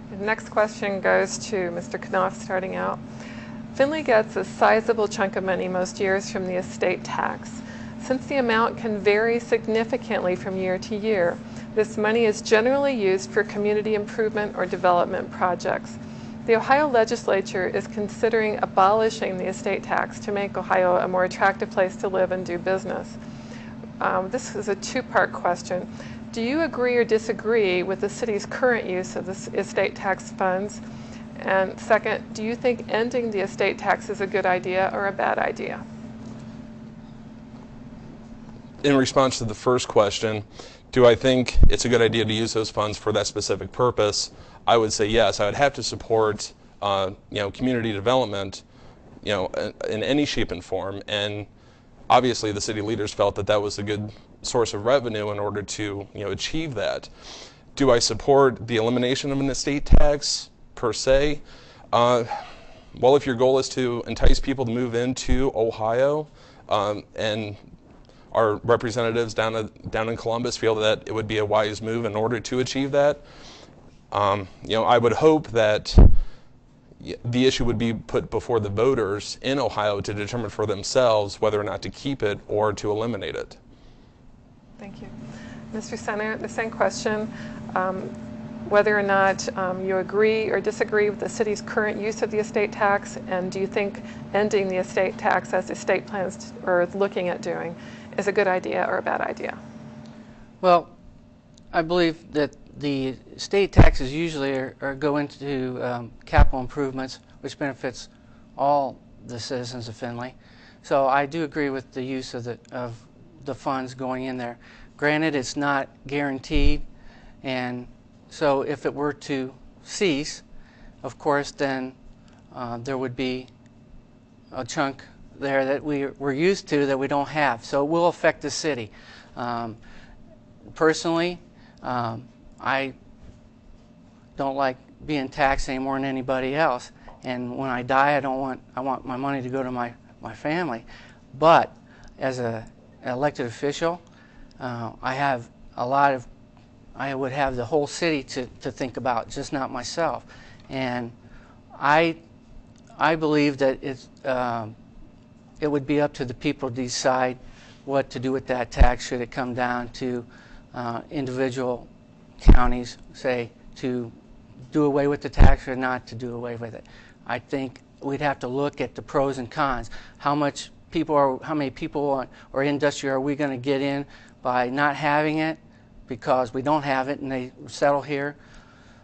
The next question goes to Mr. Knopf, starting out. Findlay gets a sizable chunk of money most years from the estate tax. Since the amount can vary significantly from year to year, this money is generally used for community improvement or development projects. The Ohio legislature is considering abolishing the estate tax to make Ohio a more attractive place to live and do business. This is a two-part question. Do you agree or disagree with the city's current use of the estate tax funds? And second, do you think ending the estate tax is a good idea or a bad idea? In response to the first question, do I think it's a good idea to use those funds for that specific purpose? I would say yes. I would have to support, community development, in any shape and form. And obviously, the city leaders felt that that was a good source of revenue in order to, achieve that. Do I support the elimination of an estate tax per se? Well, if your goal is to entice people to move into Ohio, and our representatives down in Columbus feel that it would be a wise move in order to achieve that, I would hope that the issue would be put before the voters in Ohio to determine for themselves whether or not to keep it or to eliminate it. Thank you. Mr. Sehnert, the same question. Whether or not you agree or disagree with the city's current use of the estate tax, and do you think ending the estate tax, as the state plans or is looking at doing, is a good idea or a bad idea? Well, I believe that the state taxes usually go into capital improvements, which benefits all the citizens of Findlay. So I do agree with the use of the funds going in there. Granted, it's not guaranteed, and so if it were to cease, of course, then there would be a chunk there that we're used to that we don't have. So it will affect the city. Personally, I don't like being taxed any more than anybody else. And when I die, I want my money to go to my family. But as an elected official, I would have the whole city to think about, just not myself. And I believe that it would be up to the people to decide what to do with that tax should it come down to individual counties, say, to do away with the tax or not to do away with it. I think we'd have to look at the pros and cons. How many people or industry are we going to get in by not having it because we don't have it and they settle here?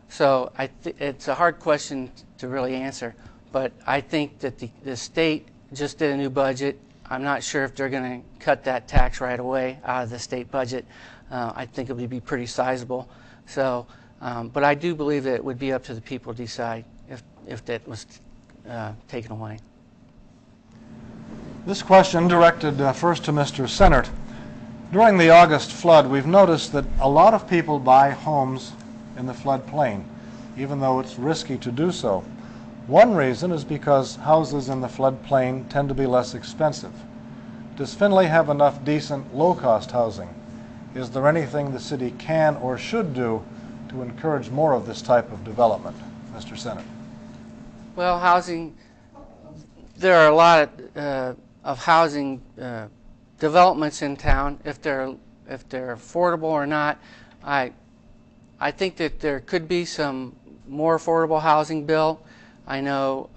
So it's a hard question to really answer. But I think that the state just did a new budget. I'm not sure if they're going to cut that tax right away out of the state budget. I think it would be pretty sizable. So, but I do believe that it would be up to the people to decide if that was taken away. This question directed first to Mr. Sehnert. During the August flood, we've noticed that a lot of people buy homes in the floodplain, even though it's risky to do so. One reason is because houses in the floodplain tend to be less expensive. Does Findlay have enough decent, low-cost housing? Is there anything the city can or should do to encourage more of this type of development? Mr. Sehnert. Well, housing, there are a lot of housing developments in town. If they're affordable or not, I think that there could be some more affordable housing built. I know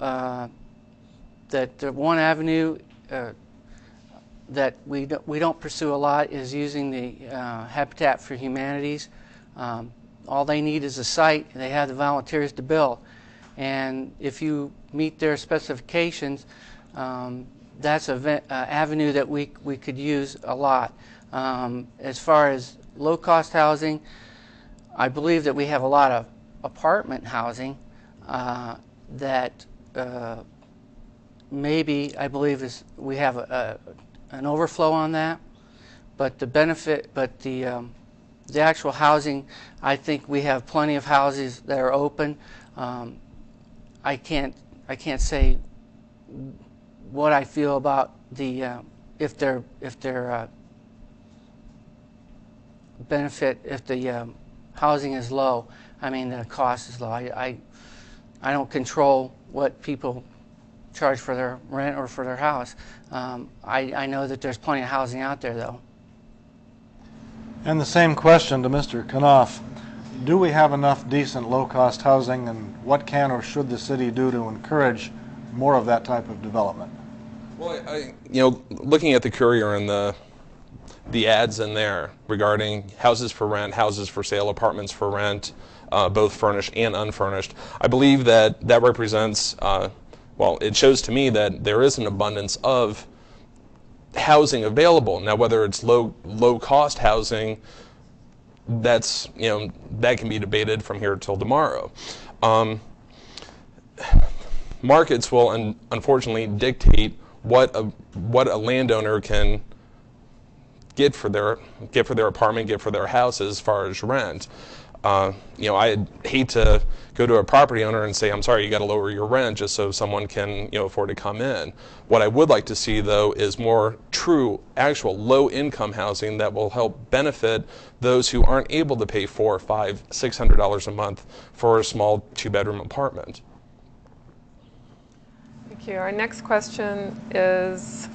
that the one avenue that we don't pursue a lot is using the Habitat for Humanities. All they need is a site, and they have the volunteers to build. And if you meet their specifications, that's an avenue that we could use a lot. As far as low-cost housing, I believe that we have a lot of apartment housing that maybe, I believe, we have an overflow on that. But the actual housing, I think we have plenty of houses that are open. I can't say what I feel about the if their benefit, if the housing is low. I mean, the cost is low. I don't control what people charge for their rent or for their house. I know that there's plenty of housing out there, though. And the same question to Mr. Knopf. Do we have enough decent low-cost housing, and what can or should the city do to encourage more of that type of development? Well, looking at the Courier and the ads in there regarding houses for rent, houses for sale, apartments for rent, both furnished and unfurnished, I believe that represents, well, it shows to me that there is an abundance of housing available. Now, whether it's low-cost housing, that can be debated from here till tomorrow. Markets will unfortunately dictate what a landowner can get for their apartment, get for their house as far as rent. I hate to go to a property owner and say, I'm sorry, you got to lower your rent just so someone can afford to come in. What I would like to see, though, is more true, actual low-income housing that will help benefit those who aren't able to pay $400, $500, $600 a month for a small two-bedroom apartment. Thank you. Our next question is,